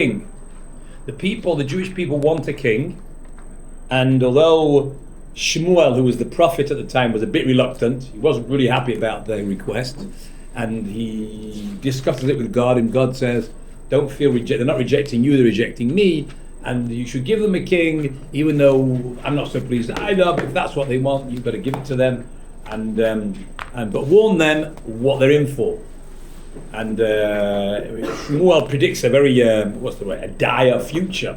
king. The Jewish people want a king, and although Shmuel, who was the prophet at the time, was a bit reluctant, he wasn't really happy about their request, and he discusses it with God, and God says, don't feel they're not rejecting you, they're rejecting me, and you should give them a king, even though I'm not so pleased either, but if that's what they want, you better give it to them, but warn them what they're in for. And Shmuel predicts a very a dire future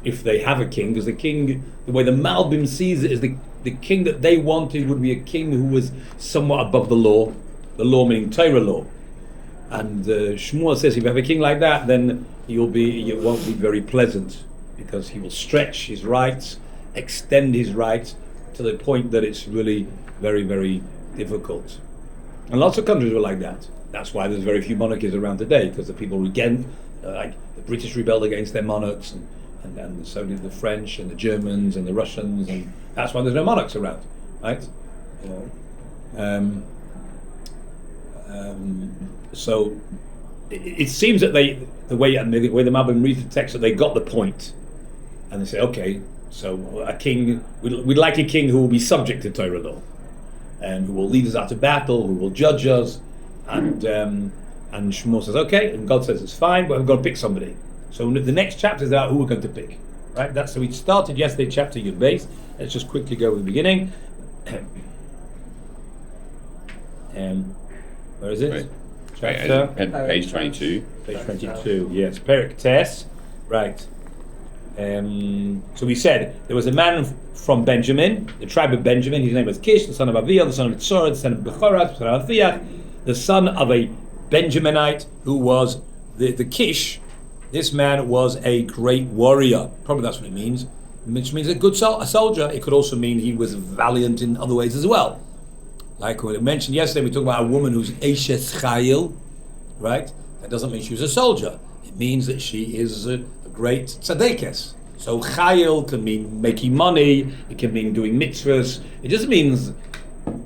if they have a king, because the king, the way the Malbim sees it, is the king that they wanted would be a king who was somewhat above the law meaning Torah law. And Shmuel says if you have a king like that, then it won't be very pleasant, because he will stretch his rights, extend his rights to the point that it's really very, very difficult. And lots of countries were like that. That's why there's very few monarchies around today, because the people like the British rebelled against their monarchs, and so did the French and the Germans and the Russians, and that's why there's no monarchs around, right? So it seems that the way the Malbim reads the text, that they got the point, and they say, okay, so a king, we'd like a king who will be subject to Torah law, and who will lead us out to battle, who will judge us. And Shmuel says, okay, and God says it's fine, but we've got to pick somebody. So the next chapter is about who we're going to pick, right? So we started yesterday, chapter Yud Beis. Let's just quickly go to the beginning. Where is it? Chapter? Page 22. Page 22, yes. Perek Tes, right. So we said there was a man from Benjamin, the tribe of Benjamin. His name was Kish, the son of Aviah, the son of Tzorah, the son of Bechorat, the son of Aviach, the son of a Benjaminite who was the Kish. This man was a great warrior. Probably that's what it means. Which means a soldier. It could also mean he was valiant in other ways as well. Like we mentioned yesterday, we talked about a woman who's Aish Chayil, right? That doesn't mean she was a soldier. It means that she is a great tzadekes. So Chayil can mean making money. It can mean doing mitzvahs. It just means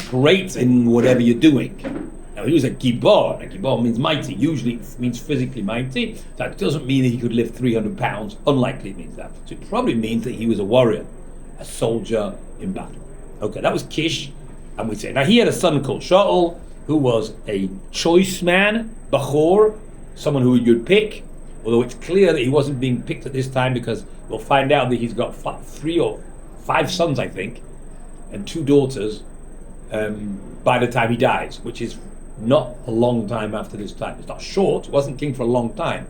great in whatever you're doing. Now, he was a gibor. A gibor means mighty. Usually it means physically mighty. That doesn't mean that he could lift 300 pounds. Unlikely it means that. So it probably means that he was a warrior, a soldier in battle. Okay, that was Kish. And we say, now he had a son called Shaul, who was a choice man, Bachor, someone who you'd pick. Although it's clear that he wasn't being picked at this time, because we'll find out that he's got 3 or 5 sons, I think, and 2 daughters by the time he dies, which is not a long time after this time. It's not short, he wasn't king for a long time.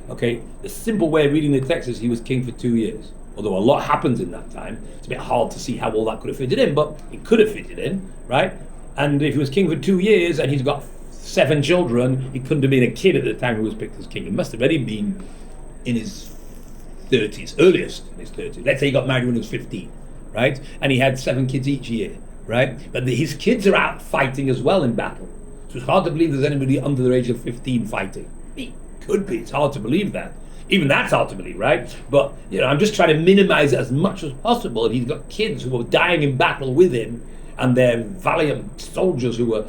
Okay, the simple way of reading the text is he was king for 2 years. Although a lot happens in that time. It's a bit hard to see how all that could have fitted in, but it could have fitted in, right? And if he was king for 2 years and he's got 7 children, he couldn't have been a kid at the time he was picked as king. He must have already been in his 30s, earliest in his 30s. Let's say he got married when he was 15, right? And he had 7 kids each year, right? But his kids are out fighting as well in battle. So it's hard to believe there's anybody under the age of 15 fighting. It could be, it's hard to believe that. Even that's hard to believe, right? But I'm just trying to minimize it as much as possible. He's got kids who are dying in battle with him, and they're valiant soldiers who were,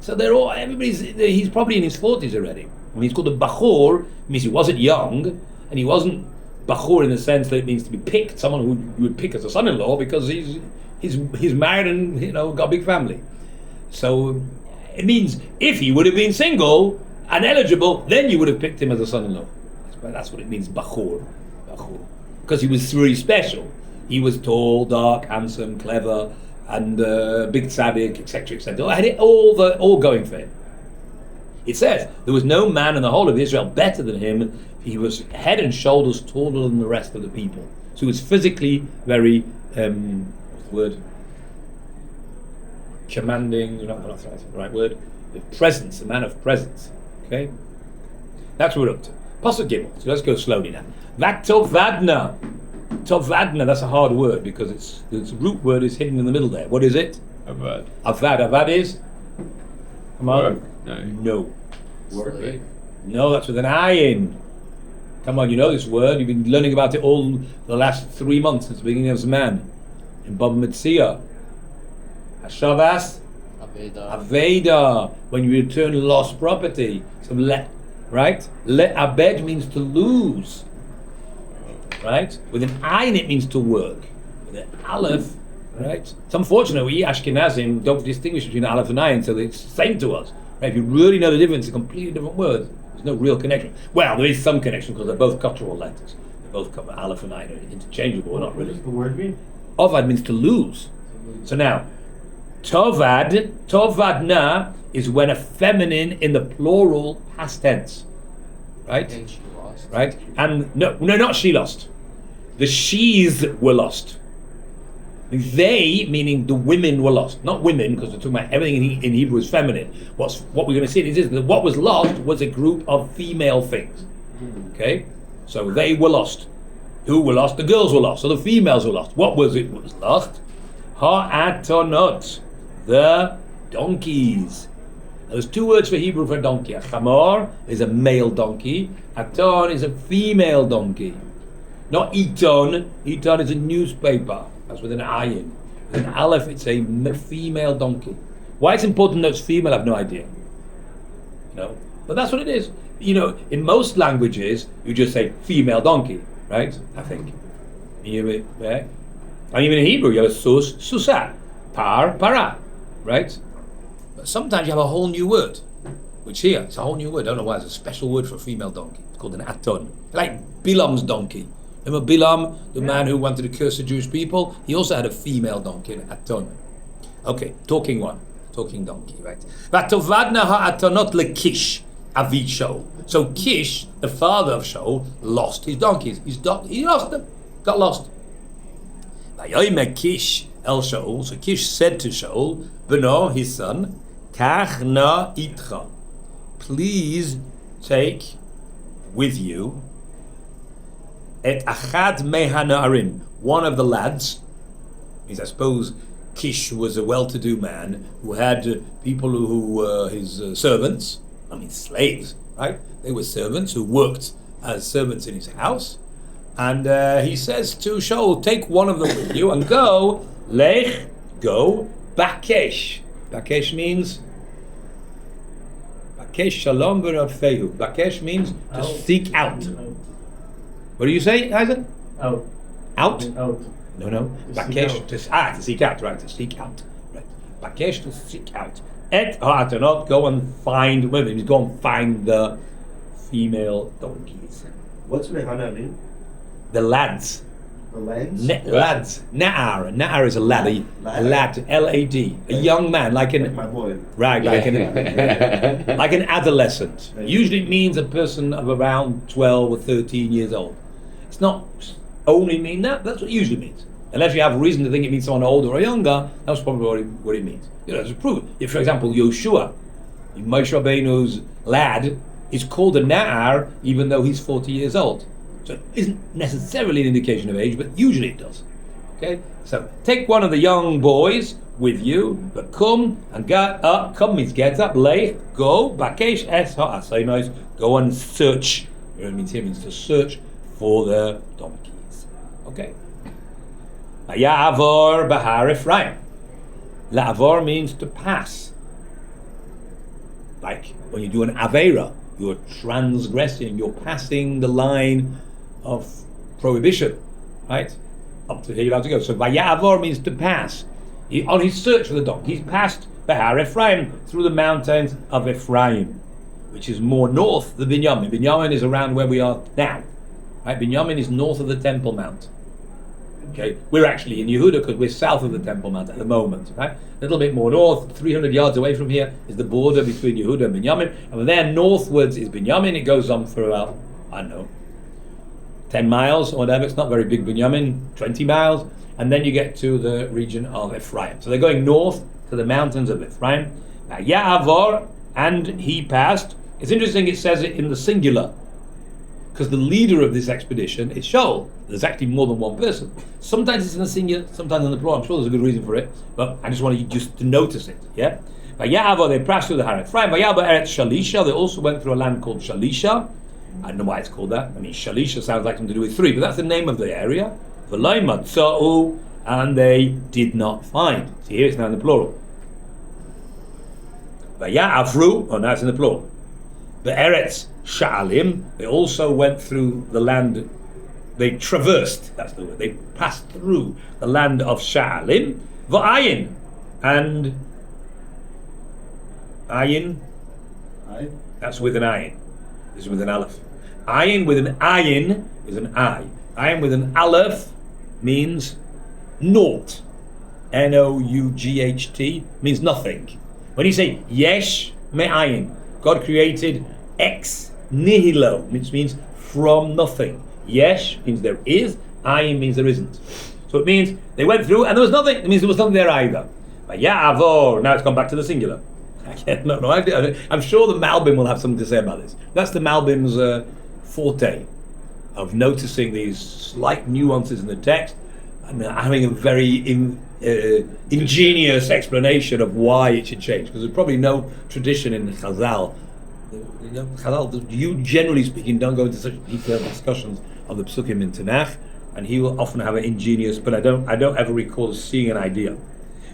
so they're all, he's probably in his 40s already. When he's called a Bachor, it means he wasn't young, and he wasn't Bachor in the sense that it means to be picked, someone who you would pick as a son-in-law, because he's married and got a big family. So it means if he would have been single and eligible, then you would have picked him as a son-in-law. That's what it means, Bachor. Because he was really special. He was tall, dark, handsome, clever, and big tzaddik, etc., etc. I had it all going for him. It says, there was no man in the whole of Israel better than him. He was head and shoulders taller than the rest of the people. So he was physically very, what's the word? Commanding, that's the right word. Presence, a man of presence. Okay? That's what we're up to. Pasuk Gimel. So let's go slowly now. Tovadna. Tovadna, that's a hard word because its root word is hidden in the middle there. What is it? Avad. Avad is? Come on. Work. No. Work. No, that's with an ayin. Come on, you know this word. You've been learning about it all the last 3 months since the beginning of Zman. In Bava Metzia. Hashavas? Aveda. When you return lost property. So right? Le'abed means to lose, right? With an ayin it means to work. With an aleph, right? It's unfortunate we Ashkenazim don't distinguish between aleph and ayin, so it's the same to us. Right? If you really know the difference, it's a completely different word. There's no real connection. Well, there is some connection because they're both cultural letters. They both come aleph and ayin are interchangeable, not really. What does the word mean? Ovad means to lose. So now, tovadna is when a feminine in the plural past tense, right? And she lost. Right? And no, not she lost. The she's were lost. They, meaning the women, were lost. Not women, because we're talking about everything in Hebrew is feminine. What we're going to see is that what was lost was a group of female things. Okay? So they were lost. Who were lost? The girls were lost. So the females were lost. What was it was lost? Ha'atonot, the donkeys. Now, there's two words for Hebrew for donkey. A chamor is a male donkey. Aton is a female donkey. Not eton. Eton is a newspaper. That's with an ayin. With an aleph, it's a female donkey. Why it's important that it's female, I have no idea. But that's what it is. In most languages, you just say female donkey, right? I think. Yeah. And even in Hebrew, you have sus, susa, par, para, right? But sometimes you have a whole new word, which here, it's a whole new word. I don't know why, it's a special word for a female donkey. It's called an aton. Like Bilam's donkey. Remember Bilam, the man who wanted to curse the Jewish people? He also had a female donkey, an aton. Okay, talking donkey, right? Vatovadna ha'atonot lekish, avi Shaul. So Kish, the father of Shaul, lost his donkeys. He lost them, got lost. Kish el Shaul. So Kish said to Shaul, Beno, his son, Kach na itcha. Please take with you et achad mehana'arim, one of the lads. I suppose Kish was a well-to-do man who had people who were his servants. Slaves, right? They were servants who worked as servants in his house. And he says to Shaul, take one of them with you and go, lech, go, bakesh. Bakesh means, bakesh shalom v'rafehu. Bakesh means to seek out. What do you say, Isaac? Out. Out? Out. No. Bakesh, to seek out, right, to seek out. Right. Bakesh, to seek out. Et ha'atonot, go and find women. Go and find the female donkeys. What's mehana mean? The lads. The lads? Lads. Na'ar is a lad. A lad. L-A-D. A young man, like my boy. Right, like an adolescent. Usually it means a person of around 12 or 13 years old. It's not only mean that, that's what it usually means. Unless you have a reason to think it means someone older or younger, that's probably what it means. To prove it. If, for example, Yoshua, Moshe Rabbeinu's lad, is called a Na'ar even though he's 40 years old. So it isn't necessarily an indication of age, but usually it does. Okay? So take one of the young boys with you, but come and get up. Come means get up, lay, go, bakesh es ha'asaynos, go and search. You know what it means here? It means to search for the donkeys. Okay? Ya'avor bahar Ephraim. La'avor means to pass. Like when you do an aveira, you're transgressing, you're passing the line of prohibition, right? Up to here you're allowed to go. So Vaya'avor means to pass. On his search for the donkey, he's passed Bahar Ephraim, through the mountains of Ephraim, which is more north than Binyamin. Binyamin is around where we are now, right? Binyamin is north of the Temple Mount. Okay, we're actually in Yehuda because we're south of the Temple Mount at the moment, right? A little bit more north, 300 yards away from here is the border between Yehuda and Binyamin, and from there northwards is Binyamin. It goes on for about, 10 miles or whatever. It's not very big, Binyamin, 20 miles, and then you get to the region of Ephraim. So they're going north to the mountains of Ephraim. Now, Ya'avor, and he passed. It's interesting it says it in the singular, because the leader of this expedition is Shaul. There's actually more than one person. Sometimes it's in the singular, sometimes in the plural. I'm sure there's a good reason for it, but I just want you just to notice it. Yeah. Vaya'avor, they passed through the Har Ephraim. Vaya'avor Eretz Shalisha. They also went through a land called Shalisha. I don't know why it's called that. Shalisha sounds like something to do with three, but that's the name of the area. V'lo matza'u, and they did not find. See, here it's now in the plural. Vaya'avru, now it's in the plural. Be'eretz Sha'alim. They also went through the land. They traversed. That's the word. They passed through the land of Sha'alim. V'ayin, and ayin. That's with an ayin. This is with an aleph. Ayin with an ayin is an I. Ayin with an aleph means naught. N-O-U-G-H-T means nothing. When you say yesh me'ayin, God created ex nihilo, which means from nothing. Yesh means there is, ayin means there isn't. So it means they went through and there was nothing. It means there was nothing there either. But ya'avor, now it's gone back to the singular. I'm sure the Malbim will have something to say about this. That's the Malbim's forte of noticing these slight nuances in the text and having a very ingenious explanation of why it should change. Because there's probably no tradition in Chazal. Chazal, you generally speaking, don't go into such detailed discussions of the Psukim in Tanach, and he will often have an ingenious, but I don't ever recall seeing an idea.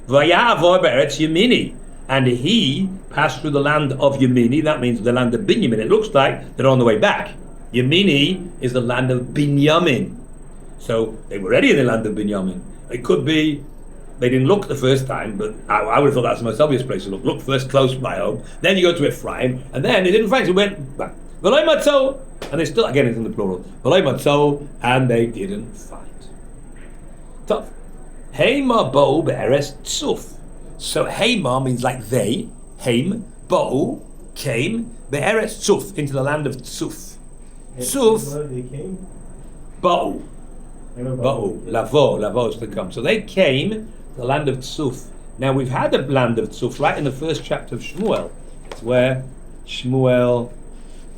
Vaya'avor be'eretz Yemini. And he passed through the land of Yemini, that means the land of Binyamin. It looks like they're on the way back. Yemini is the land of Binyamin. So they were already in the land of Binyamin. It could be they didn't look the first time, but I would have thought that's the most obvious place to look. Look first close by home, then you go to Ephraim, and then they didn't find it, so went back. V'loi matzo, and they still, again it's in the plural, V'loi matzo, and they didn't find. Tough. Heima bo be'eres tzuf. So Heima means like they, Heim, Bo, came, Be'eretz Tzuf, into the land of Tzuf. Tzuf, Bo, Lavo is to come. So they came to the land of Tzuf. Now we've had the land of Tzuf right in the first chapter of Shmuel. It's where Shmuel,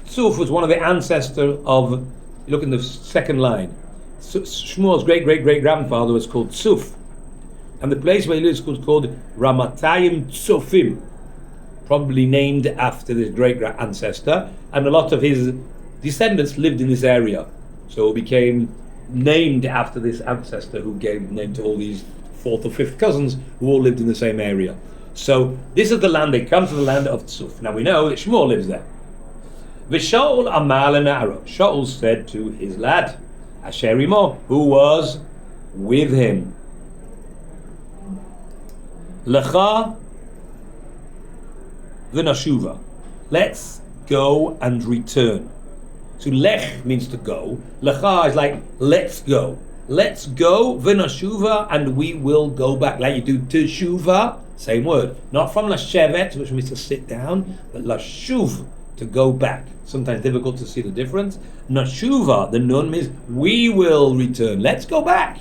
Tzuf was one of the ancestors of, look in the second line, Shmuel's great-great-great-grandfather was called Tzuf. And the place where he lives was called Ramatayim Tzofim, probably named after this great ancestor. And a lot of his descendants lived in this area. So it became named after this ancestor who gave name to all these fourth or fifth cousins who all lived in the same area. So this is the land, they come to the land of Tzuf. Now we know that Shmuel lives there. V'Shaul HaMelech, Shaul said to his lad, Asher Imo, who was with him, Lecha v'nashuva. Let's go and return. So lech means to go. Lecha is like let's go. Let's go v'nashuva, and we will go back. Like you do teshuva, same word. Not from lashevet, which means to sit down, but lashuv, to go back. Sometimes difficult to see the difference. Nashuva, the nun means we will return. Let's go back.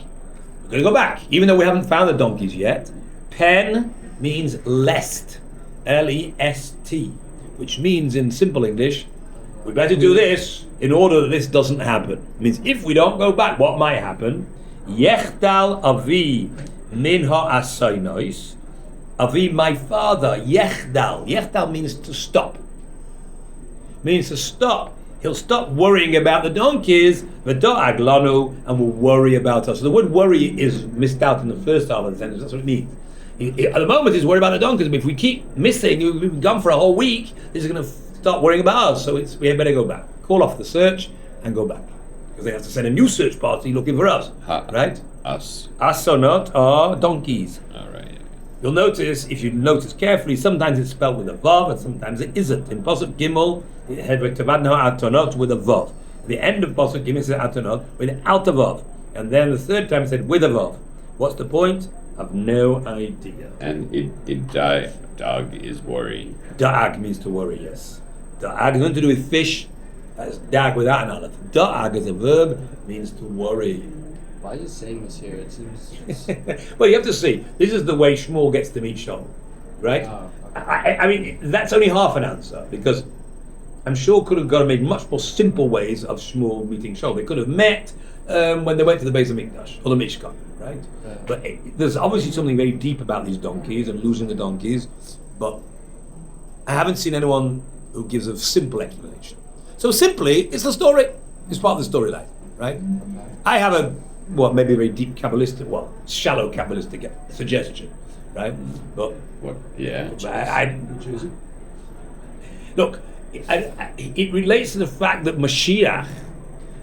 We're going to go back, even though we haven't found the donkeys yet. Pen means lest, L-E-S-T, which means in simple English, we better do this in order that this doesn't happen. It means if we don't go back, what might happen? Yechdal avi min ha'asaynois. Avi, my father, Yechdal. Yechdal means to stop. Means to stop. He'll stop worrying about the donkeys, v'do'ag lanu, and will worry about us. So the word worry is missed out in the first half of the sentence. That's what it means. At the moment, he's worried about the donkeys, but if we keep missing, we've been gone for a whole week, this is going to start worrying about us. So we had better go back. Call off the search and go back. Because they have to send a new search party looking for us. Right? Us. Us or not are donkeys. All right. You'll notice, if you notice carefully, sometimes it's spelled with a vav and sometimes it isn't. In Pasuk Gimel, it had atonot with a vav. The end of Pasuk Gimel says atonot without a vav. And then the third time it said with a vav. What's the point? I've no idea. And dag is worry. Da'ag means to worry, yes. Da'ag has nothing to do with fish. That's dag without an aleph. Da'ag as a verb means to worry. Why is it saying this here? It seems. Well, you have to see. This is the way Shmuel gets to meet Shaul, right? Oh, okay. I mean, that's only half an answer, because I'm sure could have made much more simple ways of Shmuel meeting Shaul. They could have met when they went to the base of Mikdash or the Mishkan, right? Yeah. But there's obviously something very deep about these donkeys and losing the donkeys, but I haven't seen anyone who gives a simple explanation. So simply, it's the story. It's part of the storyline, right? I have a maybe a very deep Kabbalistic, shallow Kabbalistic suggestion, right? But What? Yeah. look, it relates to the fact that Mashiach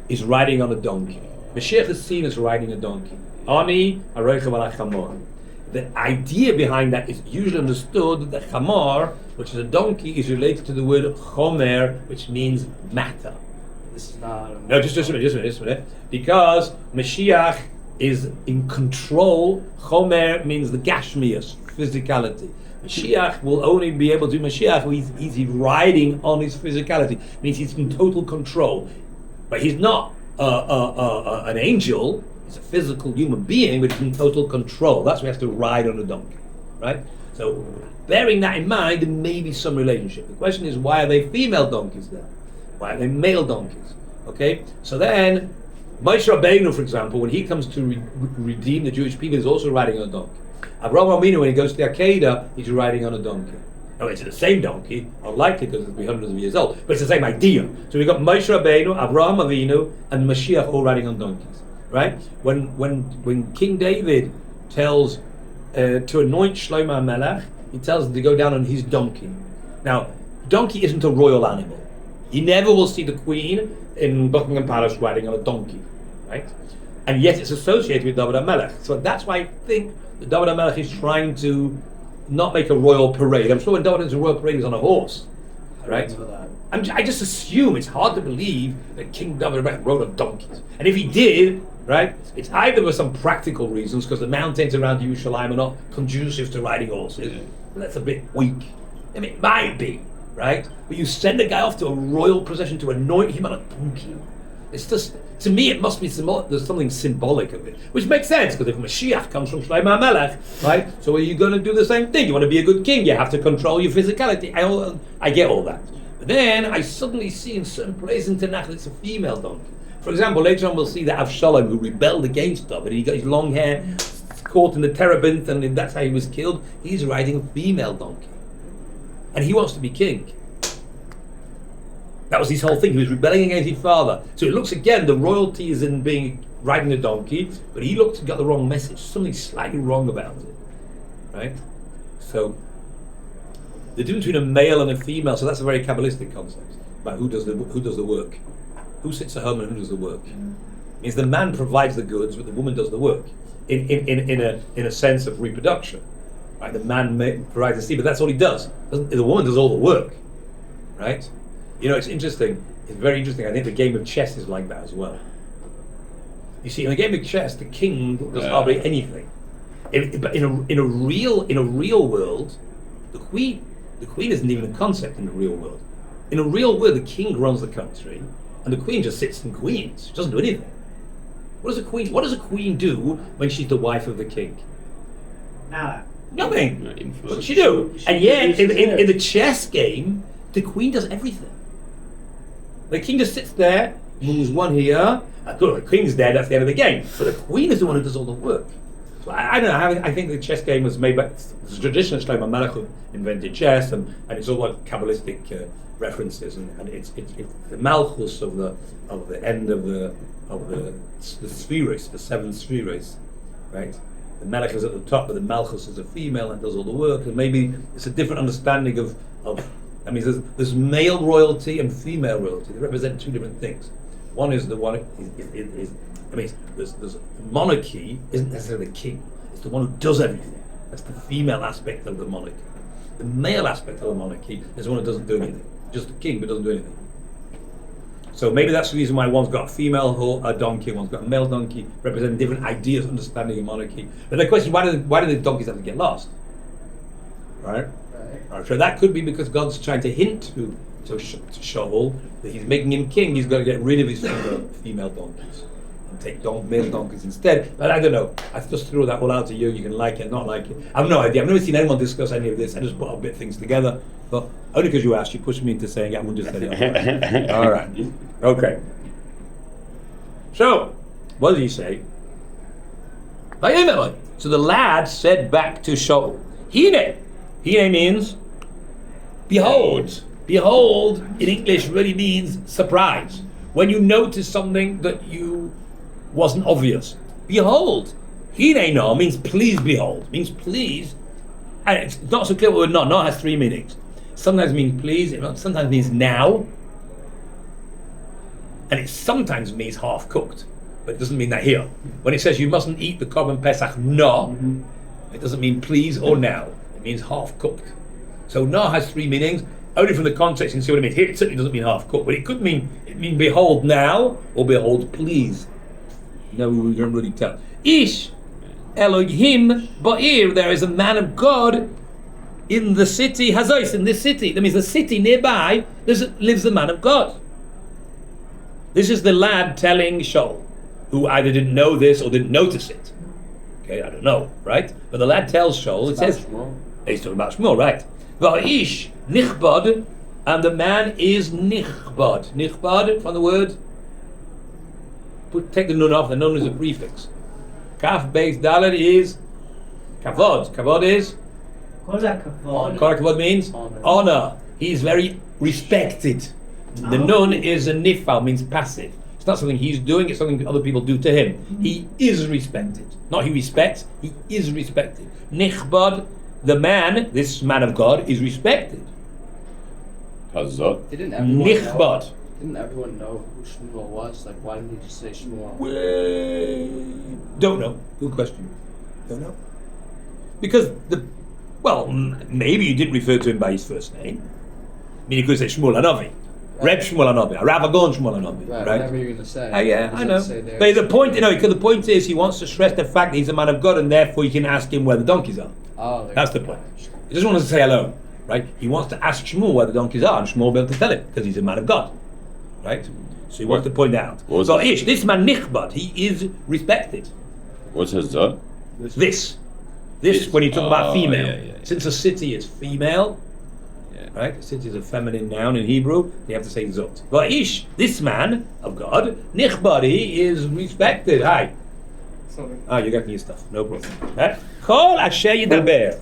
is riding on a donkey. Mashiach is seen as riding a donkey. Ani aroichav ala chamor. The idea behind that is usually understood that chamor, which is a donkey, is related to the word chomer, which means matter. This is not. No, just a minute. Because Mashiach is in control. Chomer means the gashmias, physicality. Mashiach will only be able to do Mashiach when he's riding on his physicality. It means he's in total control. But he's not an angel. He's a physical human being, but he's in total control. That's why he has to ride on a donkey, right? So, bearing that in mind, there may be some relationship. The question is, why are they female donkeys there? Why are they male donkeys? Okay, so then, Moshe Rabbeinu, for example, when he comes to redeem the Jewish people, he's also riding on a donkey. Avraham Avinu, when he goes to the Akedah, he's riding on a donkey. No, it's the same donkey, unlikely because it'll be hundreds of years old, but it's the same idea. So we've got Moshe Rabbeinu, Avraham Avinu, and Mashiach all riding on donkeys, right? When King David tells to anoint Shlomo HaMelech, he tells him to go down on his donkey. Now, donkey isn't a royal animal. You never will see the Queen in Buckingham Palace riding on a donkey, right? And yet it's associated with David HaMelech. So that's why I think that David HaMelech is trying to not make a royal parade. I'm sure when David is a royal parade, he's on a horse, right? I just assume it's hard to believe that King David HaMelech rode on donkeys. And if he did, right, it's either for some practical reasons, because the mountains around Yerushalayim are not conducive to riding horses. That's a bit weak. I mean, it might be, right? But you send a guy off to a royal procession to anoint him on a donkey. It's just, to me, it must be there's something symbolic of it, which makes sense, because if Mashiach comes from Shlomo HaMelech, right? So are you going to do the same thing? You want to be a good king, you have to control your physicality. I get all that. But then I suddenly see in certain places in Tanach that it's a female donkey. For example, later on we'll see that Avshalom, who rebelled against David, he got his long hair caught in the terebinth, and that's how he was killed. He's riding a female donkey. And he wants to be king. That was his whole thing. He was rebelling against his father. So it looks again, the royalty is in riding a donkey, but he got the wrong message. Something slightly wrong about it, right? So the difference between a male and a female. So that's a very Kabbalistic concept about who does the work, who sits at home and who does the work. It means the man provides the goods, but the woman does the work in a sense of reproduction. Right? The man provides the seed, but that's all he does. The woman does all the work, right? You know, it's interesting. It's very interesting. I think the game of chess is like that as well. You see, in a game of chess, the king does hardly anything. But in a real world, the queen isn't even a concept in the real world. In a real world, the king runs the country, and the queen just sits and queens. She doesn't do anything. What does a queen do when she's the wife of the king? Nothing. What does she do? And yet, in the chess game, the queen does everything. The king just sits there, moves one here. The queen's dead, that's the end of the game. But the queen is the one who does all the work. So I don't know, I think the chess game was made by the tradition of Shlomo HaMelech, who invented chess, and it's all like Kabbalistic references, and it's the Malchus of the end of the spheres, the seven spheres, right? The Melech is at the top, but the Malchus is a female and does all the work, and maybe it's a different understanding of I mean, there's male royalty and female royalty. They represent two different things. One is the one there's monarchy isn't necessarily the king. It's the one who does everything. That's the female aspect of the monarchy. The male aspect of the monarchy is the one who doesn't do anything. Just the king, but doesn't do anything. So maybe that's the reason why one's got a female donkey, one's got a male donkey, representing different ideas, understanding of monarchy. But the question is, why do the donkeys have to get lost? Right? So that could be because God's trying to hint to Shaul that he's making him king. He's got to get rid of his female donkeys and take male donkeys instead. But I don't know. I just threw that all out to you. You can like it, not like it. I have no idea. I've never seen anyone discuss any of this. I just put a bit things together. But only because you asked, you pushed me into saying it. I wouldn't just say it. All right. Okay. So, what did he say? So the lad said back to Shaul, Hine. Hine means behold. Behold in English really means surprise. When you notice something that wasn't obvious. Behold. Hine no means please behold. Means please. And it's not so clear what word not. Not has three meanings. sometimes means please, it sometimes means now, and it sometimes means half cooked, but it doesn't mean that here. When it says you mustn't eat the korban pesach no, it doesn't mean please or now. It means half cooked. So no has three meanings. Only from the context you can see what it means. Here it certainly doesn't mean half cooked, but it could mean behold now or behold please. No, we don't really tell. Ish Elohim Ba'ir, there is a man of God in the city, Hazois, in this city. That means the city nearby lives the man of God. This is the lad telling Shaul, who either didn't know this or didn't notice it. Okay, I don't know, right? But the lad tells Shaul, it says, he's talking about Shmuel, right? Va'ish nichbad, and the man is nichbad. Nichbad, from the word, take the nun off, the nun is a prefix. Kaf base dalet is kavod. Kavod is? Kol hakavod. Kol hakavod means honor. He is very respected. The nun is a nifal, means passive. It's not something he's doing, it's something other people do to him. He is respected. Not he respects, he is respected. Nichbad, the man, this man of God, is respected. Hazot. Didn't everyone Nichbad. know? Didn't everyone know who Shmuel was? Like, why didn't he just say Shmuel? Don't know. Good question. Don't know. Because maybe you didn't refer to him by his first name. I mean, you could say Shmuel HaNavi. Reb Shmuel HaNavi. Rav Agon Shmuel HaNavi. Right, Right? whatever you're going to say. Yeah, What I does know. it say there? But the point, because the point is he wants to stress the fact that he's a man of God and therefore you can ask him where the donkeys are. Oh, That's the point. He doesn't want us to say hello, right? He wants to ask Shmuel where the donkeys are and Shmuel will be able to tell him because he's a man of God, right? So he wants to point out. So Aish, this man Nichbad, he is respected. What's Hazot? This when you talk about female. Yeah. Since a city is female, right? A city is a feminine noun in Hebrew, you have to say Zot. But Aish, this man of God, Nichbad, he is respected. Hi. Sorry. You got new stuff, no problem. Kol asher yidaber.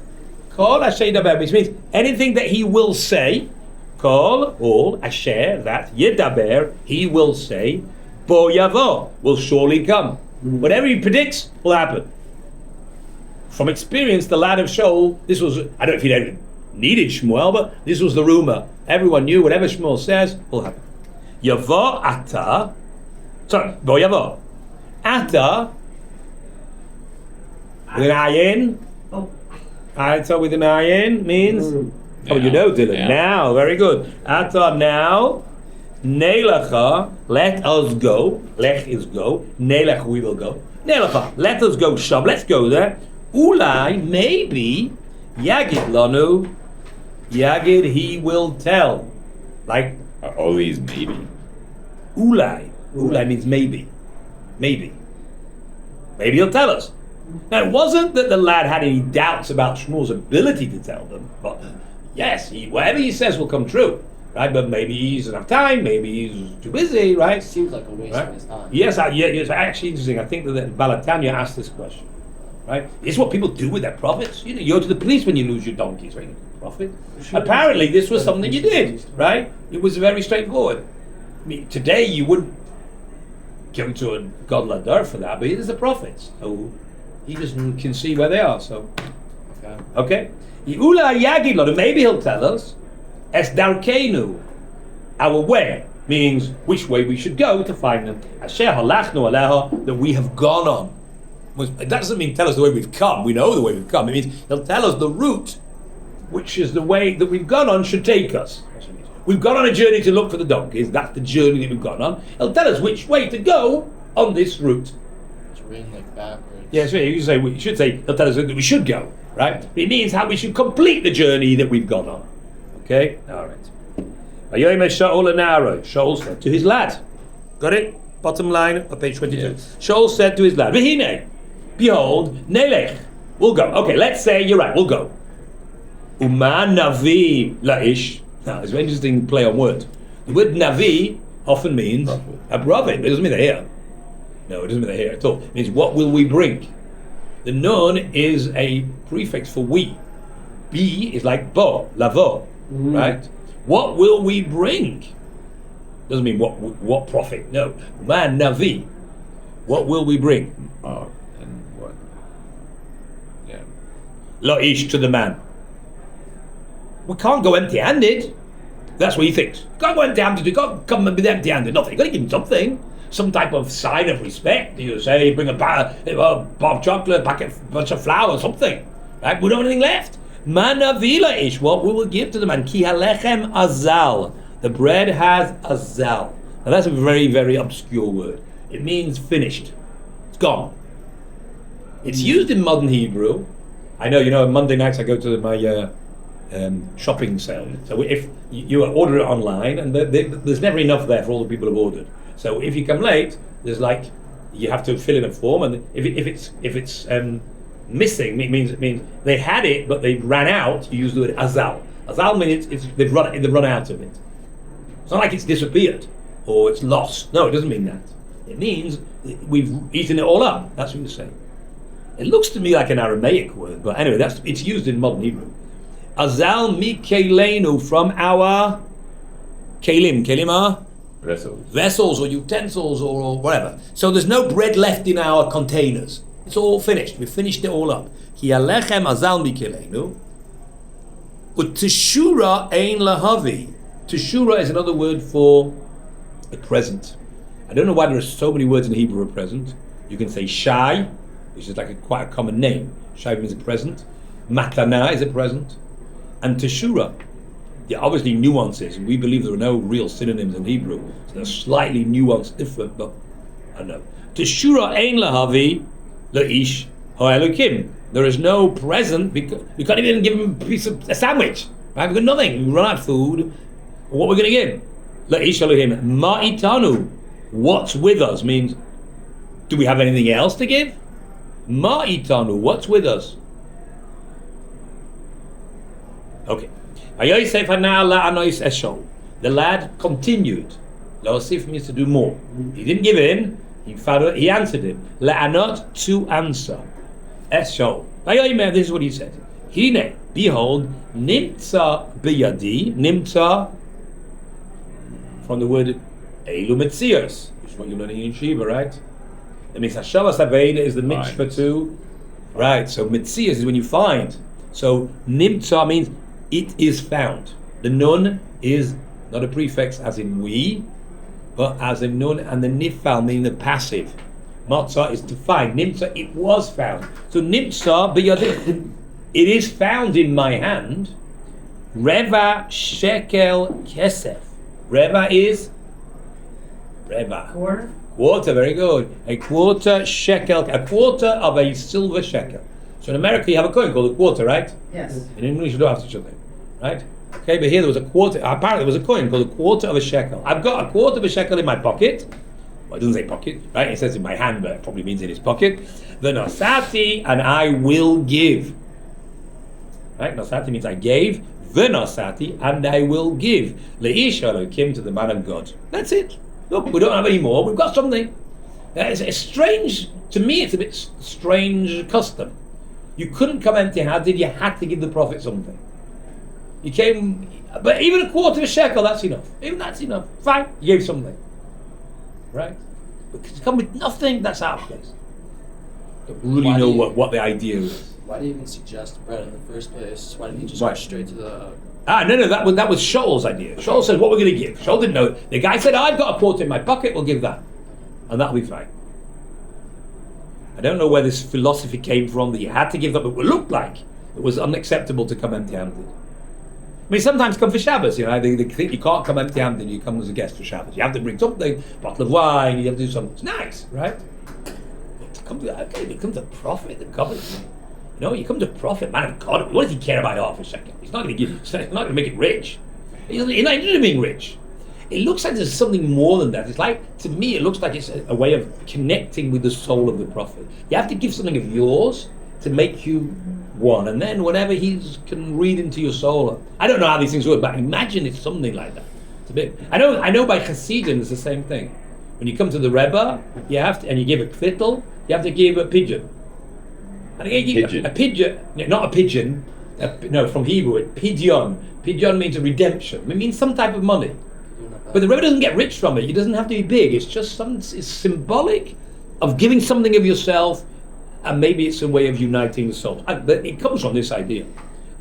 Kol asher yidaber, which means anything that he will say. Kol, all, asher, that, yidaber, he will say, bo yavo, will surely come. Whatever he predicts will happen. From experience, the lad of Shaul, this was, I don't know if he'd ever needed Shmuel, but this was the rumor. Everyone knew whatever Shmuel says will happen. Yavo ata, bo yavo. Ata, with an ayin. Ata with an ayin means, you know, Dylan. Yeah. Now, very good. Ata now, nelecha, let us go. Lech is go. Nelech, we will go. Nelecha, let us go. Sham, let's go there. Ulai, maybe, yagid lanu, yagid, he will tell. Like, All these maybe. ulai. Ulai means maybe. Maybe. Maybe he'll tell us. Now, it wasn't that the lad had any doubts about Shmuel's ability to tell them, but yes, whatever he says will come true, right? But maybe he doesn't have time, maybe he's too busy, right? Seems like a waste Right? of his time. Yes, it's actually interesting. I think that Balatanya asked this question, right? It's what people do with their profits. You go to the police when you lose your donkeys, right? Profit. Apparently, this was something you did, right? It was very straightforward. I mean, today you wouldn't give to a god ladar for that, but it is the profits. So he just can see where they are. So, okay. Maybe he'll tell us. Es darkenu, our way, means which way we should go to find them. Asher halachnu aleha, that we have gone on. That doesn't mean tell us the way we've come. We know the way we've come. It means he'll tell us the route, which is the way that we've gone on, should take us. We've gone on a journey to look for the donkeys. That's the journey that we've gone on. He'll tell us which way to go on this route. It's written like backwards. Yes, you should say he'll tell us that we should go, right? It means how we should complete the journey that we've gone on. Okay? All right. Shaul HaNavi. Shaul said to his lad. Got it? Bottom line of page 22. Yes. Shaul said to his lad, V'hine, behold, Nelech. We'll go. Okay, let's say you're right, we'll go. Uma Navi Laish. Now, it's an interesting play on words. The word Navi often means a prophet. It doesn't mean they're here. No, it doesn't mean they're here at all. It means what will we bring? The nun is a prefix for we. Be is like bo, lavo, right? What will we bring? Doesn't mean what prophet. No. Man Navi. What will we bring? And what? Yeah. Laish to the man. we can't go empty-handed. That's what he thinks. You can't go empty-handed. You can't come with empty-handed. Nothing. You've got to give him something. Some type of sign of respect. You say, bring a bar of chocolate, bunch of flour, something. Right? We don't have anything left. Manavila ish, what we will give to the man. Ki halechem azal. The bread has azal. Now that's a very, very obscure word. It means finished. It's gone. It's used in modern Hebrew. I know, Monday nights I go to my shopping sale. So if you order it online, and there's never enough there for all the people who've ordered. So if you come late, there's you have to fill in a form, and if it's missing, it means they had it but they ran out. You use the word azal. Azal means they've run out of it. It's not like it's disappeared or it's lost. No, it doesn't mean that. It means we've eaten it all up. That's what you're saying. It looks to me like an Aramaic word, but anyway, it's used in modern Hebrew. Azal mi kelenu, from our kelim. Kelim are vessels or utensils or whatever. So there's no bread left in our containers. It's all finished. We finished it all up. Ki alechem azal mi kelenu. But teshura ein lahavi. Teshura is another word for a present. I don't know why there are so many words in Hebrew for present. You can say shai, which is like quite a common name. Shai means a present. Matana is a present. And teshura, there are obviously nuances. We believe there are no real synonyms in Hebrew. So they're slightly nuanced, different, but I don't know. Teshura ein lahavi leish ha'elokim. There is no present because we can't even give him a sandwich. Right? We've got nothing. We run out of food. What we're going to give him? Leish Elohim ma'itanu. What's with us means, do we have anything else to give? Ma'itanu. What's with us? Okay. The lad continued. Laosif means to do more. He didn't give in. He answered him. La'anot, to answer. Eshol. This is what he said. Hine, behold, nimtza biyadi. Nimtza, from the word elu metzios, which is what you're learning in Shiva, right? That means Hashavas Aveda is the mitzvah too. Right, so metzios is when you find. So nimtza means it is found. The nun is not a prefix as in we, but as in nun, and the nifal meaning the passive. Matzah is to find. Nimtza, it was found. So nimtza, it is found in my hand. Reva shekel kesef. Reva is Reva. Quarter, very good. A quarter shekel, a quarter of a silver shekel. So in America you have a coin called a quarter, right? Yes. In English you don't have such a thing, right? Okay, but here there was a quarter, apparently there was a coin called a quarter of a shekel. I've got a quarter of a shekel in my pocket. Well, it doesn't say pocket, right? It says in my hand, but it probably means in his pocket. The nasati, and I will give. Right? Nasati means I gave. The nasati, and I will give. Leish Elokim, to the man of God. That's it. Look, we don't have any more. We've got something. It's strange, to me it's a bit strange custom. You couldn't come empty-handed, you had to give the prophet something. You came, but even a quarter of a shekel, that's enough. Even that's enough. Fine, you gave something. Right? But to come with nothing, that's out of place. Don't really know what the idea is. Why do you even suggest bread in the first place? Why didn't you just go straight to the... No, that was Shaul's idea. Shaul said, what we're going to give. Shaul didn't know. The guy said, I've got a quarter in my pocket, we'll give that. And that'll be fine. I don't know where this philosophy came from that you had to give that, but it looked like it was unacceptable to come empty-handed. I mean, sometimes come for Shabbos, they think you can't come empty-handed, you come as a guest for Shabbos. You have to bring something, a bottle of wine, you have to do something. It's nice, right? But to come to the prophet, the covenant. You come to prophet, man of God. What does he care about half a shekel? He's not going to give. He's not going to make it rich. He's not interested in being rich. It looks like there's something more than that. It's like, to me, it looks like it's a way of connecting with the soul of the prophet. You have to give something of yours to make you one, and then whatever he can read into your soul. I don't know how these things work, but imagine it's something like that. It's a bit. I know by Hasidim it's the same thing. When you come to the Rebbe, you have to, and you give a kvittel, you have to give a pigeon. And again, a pigeon, not a pigeon, from Hebrew, pidyon. Pidyon means a redemption. It means some type of money. But the Rebbe doesn't get rich from it. It doesn't have to be big. It's just it's symbolic of giving something of yourself, and maybe it's a way of uniting the soul. It comes from this idea.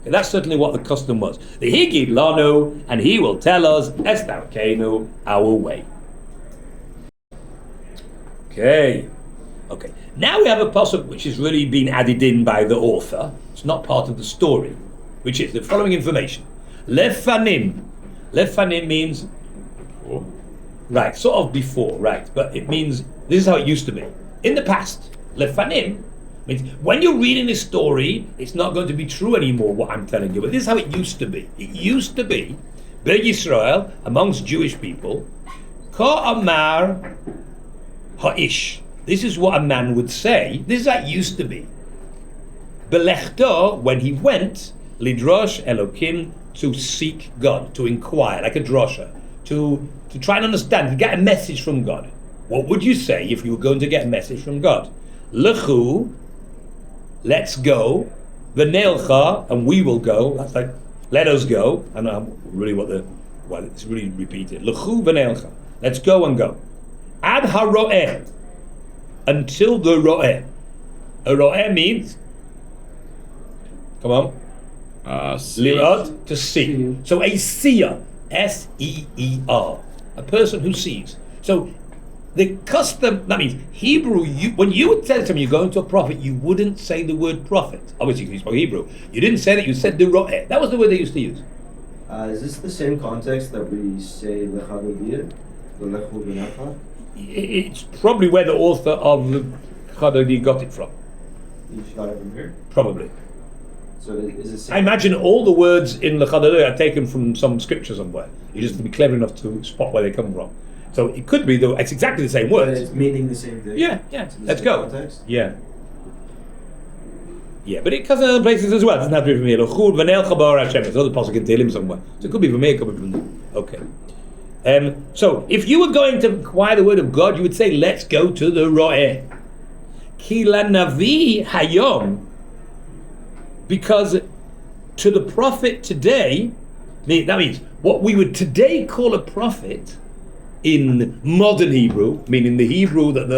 Okay, that's certainly what the custom was. The Higid Lano, and he will tell us Estarkenu, our way. Okay. Now we have a pasuk which is really been added in by the author. It's not part of the story, which is the following information. Lefanim. Lefanim means right, sort of before, right, but it means this is how it used to be. In the past, lefanim means when you're reading this story, it's not going to be true anymore what I'm telling you, but this is how it used to be. It used to be, B'nai Yisrael, amongst Jewish people, Ka Amar Aish. This is what a man would say. This is how it used to be. Belechto, when he went, Lidrosh Elokim, to seek God, to inquire, like a drosha, to try and understand, to get a message from God. What would you say if you were going to get a message from God? Lechu, let's go. V'neilcha, and we will go. That's like, let us go. I don't know really what it's really repeated. Lechu v'neilcha, let's go and go. Ad haro'eh, until the ro'eh. A ro'eh means, come on, lirot, to see. So a seer, S-E-E-R, a person who sees. So the custom, that means Hebrew, when you would say to me, you're going to a prophet, you wouldn't say the word prophet. Obviously, you spoke Hebrew. You didn't say that, you said the ro'eh. That was the word they used to use. Is this the same context that we say Rabbi Leader? The Lechu B'Nacha? It's probably where the author of the Chadodi got it from. You got it from here? Probably. So is it same? I imagine all the words in the Chadodi are taken from some scripture somewhere. You just have to be clever enough to spot where they come from. So it could be, though, it's exactly the same But words. it's meaning the same thing? Yeah, It's in the let's same go. context? Yeah, but it comes in other places as well. It doesn't have to be from here. L'chud v'nel chabar Hashem. There's another pasuk in Tehillim somewhere. So it could be from here, it could be from there. Okay. So if you were going to acquire the word of God, you would say, let's go to the ro'eh. Ki lanavi hayom. Because to the prophet today, that means what we would today call a prophet in modern Hebrew, meaning the Hebrew that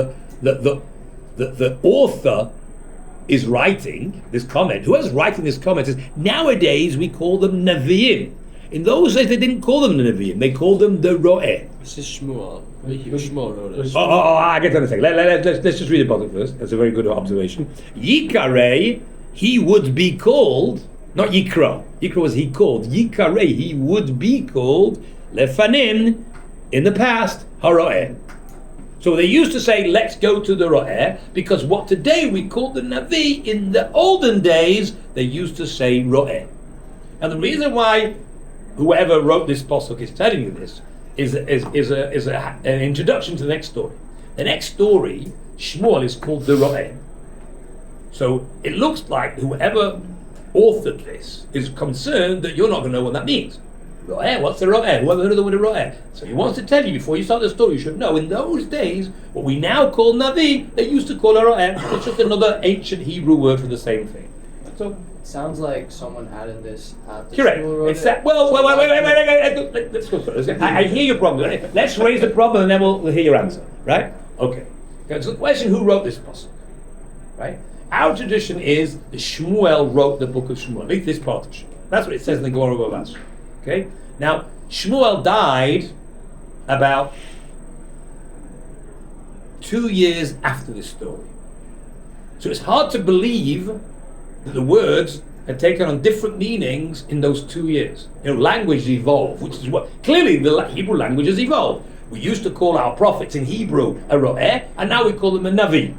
the author is writing this comment. Whoever's writing this comment is, nowadays we call them Naviim. In those days they didn't call them the Naviim, they called them the Ro'eh. This is Shmuel. Shmuel wrote it. I get to understand. Let's just read the bottom first. That's a very good observation. Yikarei, he would be called, not Yikra. Yikra was he called. Yikarei, he would be called Lefanim, in the past, Haro'eh. So they used to say, let's go to the Ro'eh, because what today we call the Navi, in the olden days, they used to say Ro'eh. And the reason why whoever wrote this pasuk is telling you this is an introduction to the next story. The next story, Shmuel, is called the Ro'eh. So it looks like whoever authored this is concerned that you're not going to know what that means. Ro'eh, what's the Ro'eh? Who ever heard of the word Ro'eh? So he wants to tell you before you start the story, you should know in those days, what we now call Navi, they used to call a Ro'eh. It's just another ancient Hebrew word for the same thing. So Sounds like someone added this after correct. Shmuel wrote It's it. that. Well, wait. Let's go through it. I hear your problem. Let's raise the problem and then we'll hear your answer. Right? Okay. So the question: who wrote this pasuk? Right? Our tradition is that Shmuel wrote the Book of Shmuel. At least this part of Shmuel. That's what it says in the Gemara of Aish. Okay. Now Shmuel died about 2 years after this story, so it's hard to believe that the words had taken on different meanings in those 2 years. Language evolved, which is what clearly the Hebrew language has evolved. We used to call our prophets in Hebrew a ro'eh, and now we call them a navi.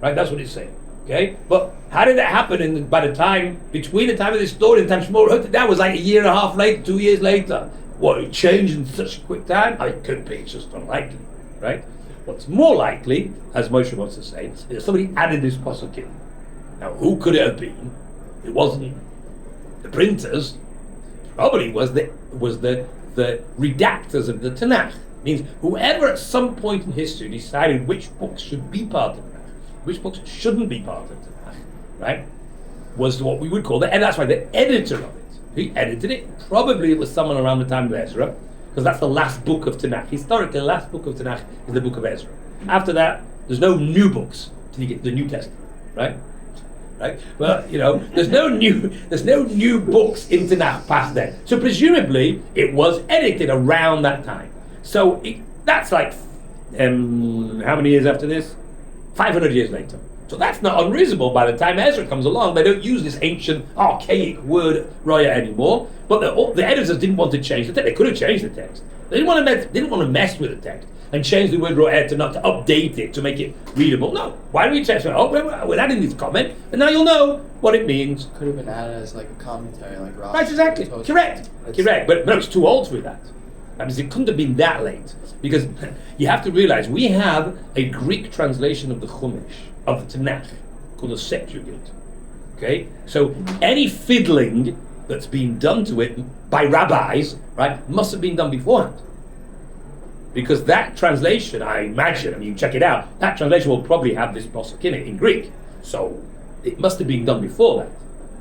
Right? That's what it's saying. Okay? But how did that happen? And by the time between the time of this story and the time Shmuel wrote it, that was like a year and a half later, 2 years later. What, it changed in such a quick time? It could be. It's just unlikely. Right? What's more likely, as Moshe wants to say, is that somebody added this pasuk in. Now, who could it have been? It wasn't the printers. Probably was the redactors of the Tanach. It means whoever at some point in history decided which books should be part of Tanach, which books shouldn't be part of Tanach, right, was what we would call and that's why the editor of it. He edited it. Probably it was someone around the time of Ezra, because that's the last book of Tanakh. Historically, the last book of Tanakh is the Book of Ezra. After that, there's no new books till you get the New Testament, right? right? But there's no new books in Tanach past then. So presumably it was edited around that time. So that's like how many years after this? 500 years later. So that's not unreasonable. By the time Ezra comes along, they don't use this ancient, archaic word roya anymore. But the editors didn't want to change the text. They could have changed the text. They didn't want to mess with the text and change the word roya to update it to make it readable. No. Why do we change it? We're adding this comment, and now you'll know what it means. Could have been added as like a commentary, like Ross. Right, exactly. Correct. But no, it's too old for that. That means it couldn't have been that late. Because you have to realize we have a Greek translation of the Chumash, of the Tanach, called the Septuagint. Okay? So any fiddling that's been done to it by rabbis, right, must have been done beforehand. Because that translation, I imagine, you check it out, that translation will probably have this posuk in it in Greek. So it must have been done before that.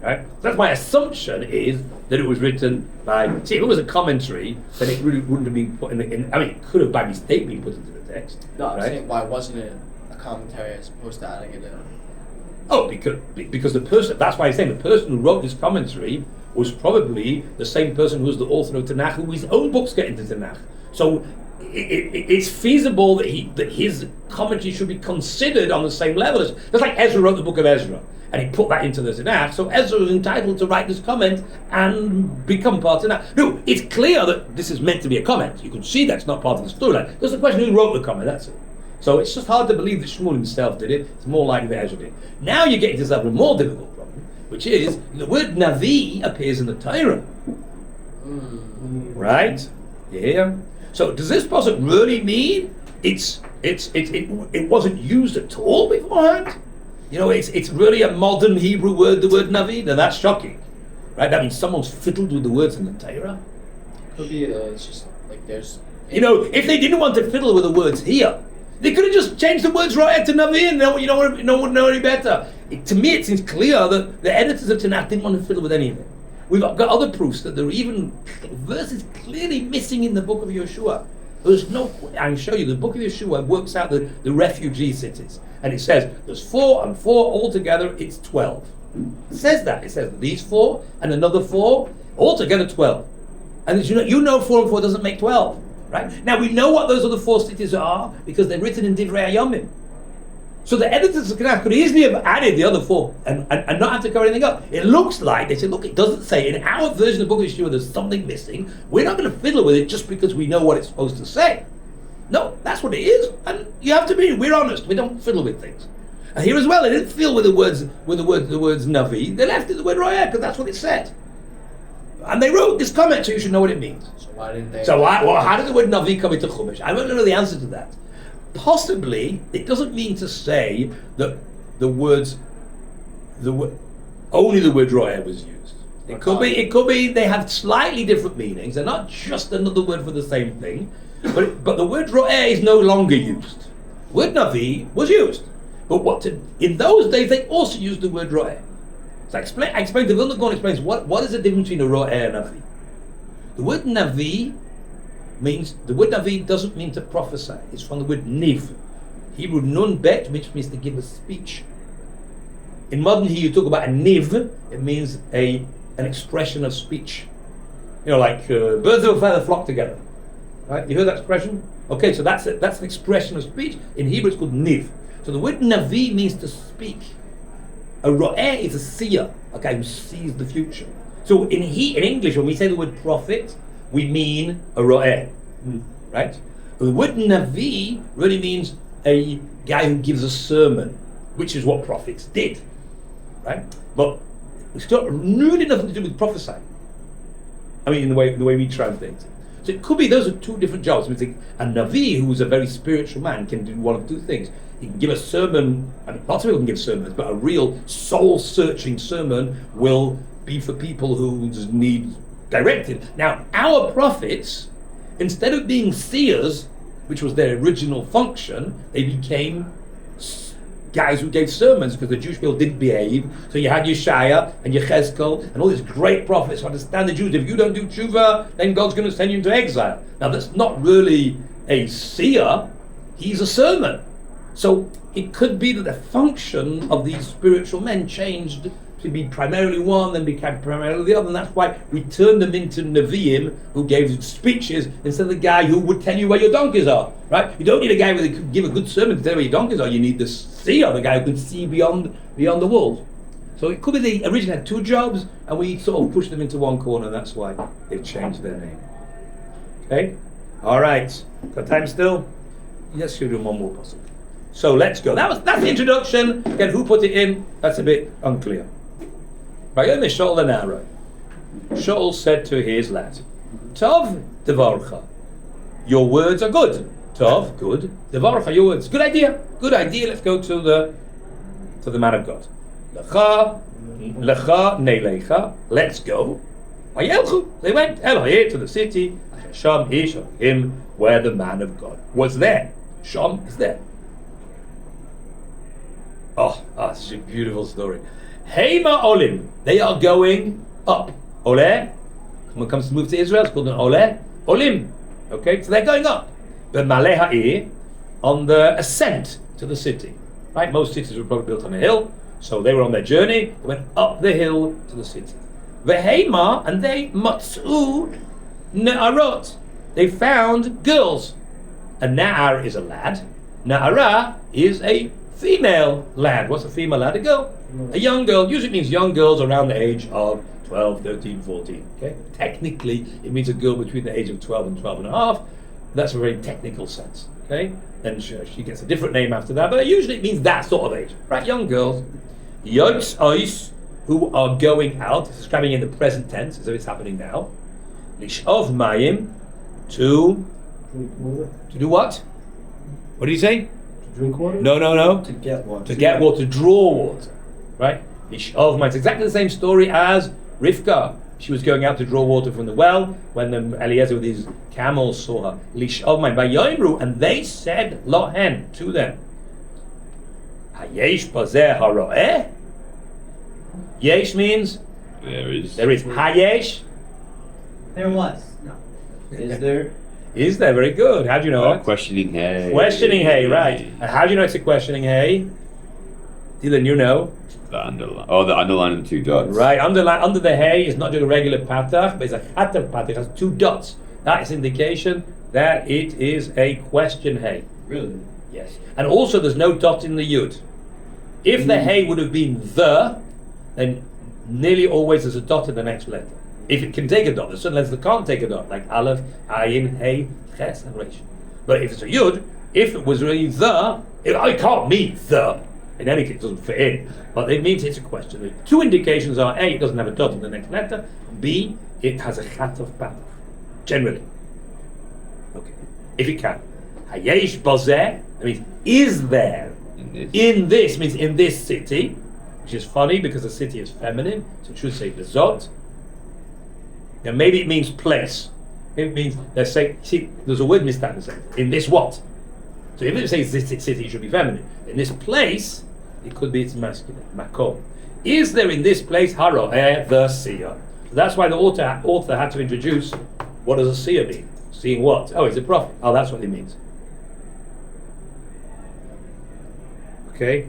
Right? That's my assumption is that it was written by. See, if it was a commentary, then it really wouldn't have been put in. It could have by mistake been put into the text. No, I'm right? saying why wasn't it a commentary as opposed to adding it in? Oh, because the person. That's why I'm saying the person who wrote this commentary was probably the same person who was the author of Tanach, who his own books get into Tanach. So it's feasible that his commentary should be considered on the same level as. Just like Ezra wrote the Book of Ezra. And he put that into the Tanakh, so Ezra was entitled to write this comment and become part of that. No, it's clear that this is meant to be a comment. You can see that's not part of the storyline. There's the question who wrote the comment, that's it. So it's just hard to believe that Shmuel himself did it. It's more likely that Ezra did. Now you get into this other more difficult problem, which is the word Navi appears in the Torah. Right? Yeah. So does this pasuk really mean it wasn't used at all beforehand? It's really a modern Hebrew word, the word Navi. Now that's shocking, right? That means someone's fiddled with the words in the Torah. Could be it's just like there's. If they didn't want to fiddle with the words here, they could have just changed the words right to Navi, and no one would know any better. To me, it seems clear that the editors of Tanakh didn't want to fiddle with any of it. We've got other proofs that there are even verses clearly missing in the Book of Yeshua. There's no. I can show you the Book of Yeshua works out the refugee cities. And it says there's 4 and 4 altogether, it's 12. It says that. It says these 4 and another 4, altogether 12. And 4 and 4 doesn't make 12, right? Now we know what those other 4 cities are because they're written in Divrei Hayomim. So the editors of Tanakh could easily have added the other 4 and not have to cover anything up. It looks like they said, look, it doesn't say in our version of the Book of Shmuel there's something missing. We're not going to fiddle with it just because we know what it's supposed to say. No, that's what it is, and you have to be. We're honest. We don't fiddle with things. And here as well, they didn't fiddle with the words Navi. They left it the word Roya because that's what it said. And they wrote this comment, so you should know what it means. So why didn't they? So how did the word Navi come into Chumash? I don't know the answer to that. Possibly, it doesn't mean to say that only the word Roya was used. It could be they have slightly different meanings. They're not just another word for the same thing. But the word ro'eh is no longer used. The word navi was used. But in those days they also used the word ro'eh. So I explained the Vilna Gaon explains what is the difference between a ro'eh and a navi. The word navi doesn't mean to prophesy. It's from the word niv. Hebrew nun bet, which means to give a speech. In modern Hebrew you talk about a niv, it means an expression of speech. Like birds of a feather flock together. Right? You heard that expression? Okay, so that's an expression of speech. In Hebrew, it's called niv. So the word navi means to speak. A ro'eh is a seer, a guy who sees the future. So in English, when we say the word prophet, we mean a ro'eh, right? But the word navi really means a guy who gives a sermon, which is what prophets did, right? But it's got really nothing to do with prophesying. In the way we translate it. So it could be those are 2 different jobs. A Navi, who's a very spiritual man, can do one of 2 things. He can give a sermon, lots of people can give sermons, but a real soul-searching sermon will be for people who need directed. Now, our prophets, instead of being seers, which was their original function, they became guys who gave sermons because the Jewish people didn't behave. So you had Yeshaya and Yechezkel and all these great prophets who understand the Jews. If you don't do tshuva, then God's going to send you into exile. Now that's not really a seer, he's a sermon. So it could be that the function of these spiritual men changed to be primarily one, then became primarily the other, and that's why we turned them into Nevi'im who gave speeches instead of the guy who would tell you where your donkeys are, right? You don't need a guy who could give a good sermon to tell you where your donkeys are. You need the seer, the guy who can see beyond the walls. So it could be they originally had two jobs, and we sort of pushed them into one corner, and that's why they changed their name. Okay? All right. Got time still? Yes, you'll do one more puzzle. So let's go. That's the introduction. Again, who put it in? That's a bit unclear. Shaul HaNavi. Shaul said to his lad, Tov devarcha, your words are good. Tov, good. Devarcha, your words, good idea. Good idea. Let's go to the man of God. Lecha nelecha. Let's go. They went to the city. Sham Aish him where the man of God was there. Sham is there. Oh, that's a beautiful story. Heima Olim, they are going up. Ole, when it comes to move to Israel, it's called an Ole. Olim. Okay, so they're going up. But Maleh Ha'ir, on the ascent to the city. Right, most cities were probably built on a hill, so they were on their journey, they went up the hill to the city. Veheima, and they matzu Na'arot. They found girls. A Na'ar is a lad. Na'ara is a female lad. What's a female lad? A girl. A young girl. Usually it means young girls around the age of 12, 13, 14. Okay? Technically, it means a girl between the age of 12 and 12 and a half. That's a very technical sense. Okay? Then she gets a different name after that, but usually it means that sort of age. Right? Young girls. Yotz Aish, who are going out. It's describing in the present tense, as if it's happening now. Lish'ov Mayim, to do what? What did he say? To drink water? No. To get water. To get water, to draw water. Right? Lish'ov Mayim. It's exactly the same story as Rivka. She was going out to draw water from the well when Eliezer with his camels saw her. Lish'ov Mayim. Vayoimru, and they said lohen to them. Hayesh bazeh haroeh. Yesh means There is. Hayesh. There was. No. Is there? Is there? Very good. How do you know Oh, that? questioning hay. Questioning hay, right. And how do you know it's a questioning hay? Dylan, you know. The underline and two dots. Right, under the hay is not just a regular patach, but it's a chataf patach. It has two dots. That is indication that it is a question hay. Really? Yes. And also there's no dot in the yud. If the hay would have been the, then nearly always there's a dot in the next letter. If it can take a dot, there's certain letters that can't take a dot, like aleph, ayin, hey, ches, and resh. But if it's a yud, if it was really the, it can't mean the. In any case, it doesn't fit in. But it means it's a question. The two indications are A, it doesn't have a dot in the next letter. B, it has a chat of patach. Generally. Okay. If it can. Hayesh bazeh, that means is there. In this means in this city, which is funny because the city is feminine, so it should say bezot. Now maybe it means place. It means they're saying, see, there's a word missed out in the sentence. In this what? So if it says this city, it should be feminine. In this place, it could be it's masculine. Makom. Is there in this place haroeh the seer? So that's why the author had to introduce what does a seer mean? Seeing what? Oh, he's a prophet. Oh, that's what it means. Okay,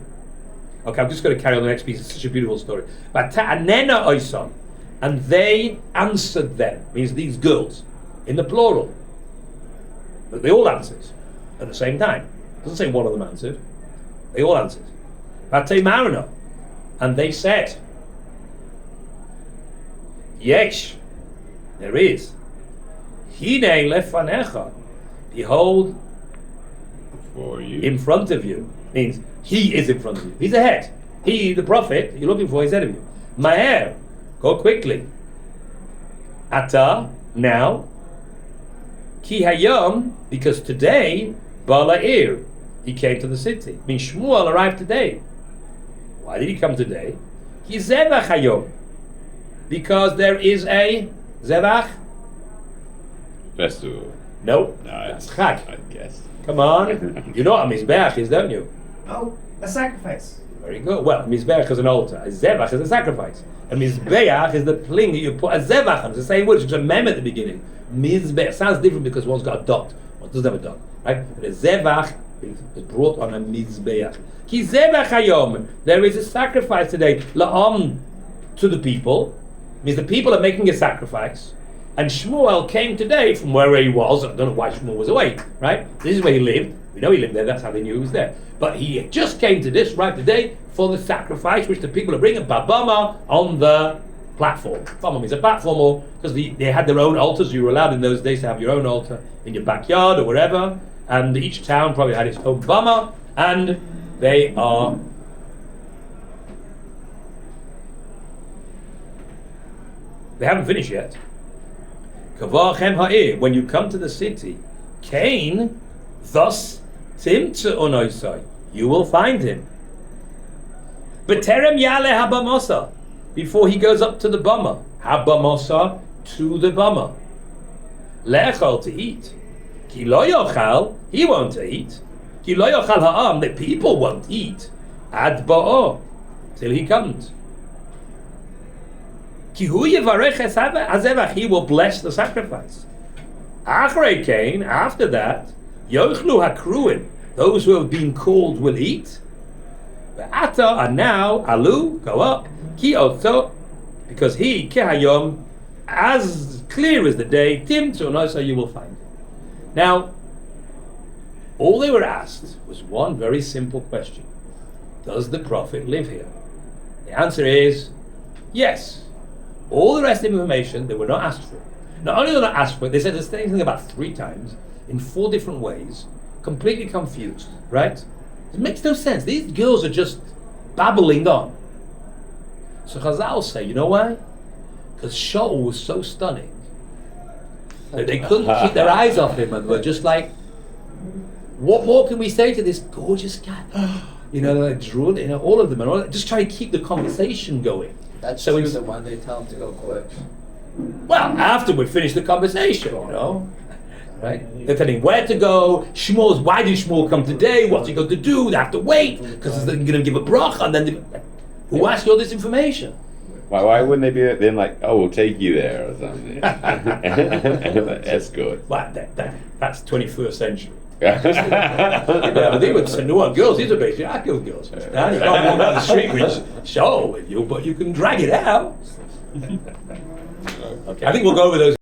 I'm just going to carry on the next piece. It's such a beautiful story. But ta'anena oisam, and they answered them, means these girls, in the plural. But they all answered at the same time. It doesn't say one of them answered. They all answered. Batei marina, and they said, Yesh, there is. Hine lefanecha, behold, For you. in front of you, means he is in front of you. He's ahead. He, the prophet, you're looking for, is ahead of you. Maher, go quickly. Ata, now. Ki hayom, because today, Bala'ir, he came to the city. Means Shmuel arrived today. Why did he come today? Ki zevach hayom, because there is a zevach. Festival. No, No, that's Chag. I guess. Come on, you know what a mizbeach is, don't you? Oh, a sacrifice. Very good. Well, mizbeach is an altar. A zevach is a sacrifice. A mizbeach is the pling that you put a zevach on. It's the same word. It's a mem at the beginning. Mizbeach sounds different because one's got a dot. One doesn't have a dot, right? But a zevach was brought on a mizbeach. Ki zebach hayom. There is a sacrifice today. La'am, to the people. Means the people are making a sacrifice. And Shmuel came today from where he was. I don't know why Shmuel was away, right? This is where he lived. We know he lived there. That's how they knew he was there. But he just came to this right today for the sacrifice, which the people are bringing babama on the platform. Bama means a platform, because they had their own altars. You were allowed in those days to have your own altar in your backyard or wherever. And each town probably had its own bama, and they haven't finished yet. When you come to the city, Cain, thus you will find him. B'terem yale habamosa, before he goes up to the bama. Habamosa, to the bama. Lechal, to eat. Ki lo yochal, he won't eat. Ki lo yochal ha'am, the people won't eat. Ad ba'o, till he comes. Ki hu yivarech hazevach, he will bless the sacrifice. Achrei Cain, after that, yochlu hakruim, those who have been called will eat. Ata, and now, alu, go up. Ki oto, because he, kehayom, as clear as the day, tim so you will find him. Now, all they were asked was one very simple question. Does the prophet live here? The answer is yes. All the rest of the information they were not asked for. Not only were they not asked for it, they said the same thing about 3 times in 4 different ways, completely confused, right? It makes no sense. These girls are just babbling on. So Chazal say, you know why? Because Shaul was so stunning that they couldn't keep their eyes off him, and were just like, what more can we say to this gorgeous guy? You know, they're drooling, all of them, and all that, just trying to keep the conversation going. That's so true, that when they tell him to go quick. Well, after we finish the conversation, right? They're telling where to go. Shmuel's, why did Shmuel come today? What's he going to do? They have to wait because they're going to give a bracha, and then who asked you all this information? Why wouldn't they be then like, oh, we'll take you there or something? That's good. Well, that's 21st century. I think with Sanua girls, these are basically Akil girls. Now you can't walk down the street with Shaul with you, but you can drag it out. Okay, I think we'll go over those.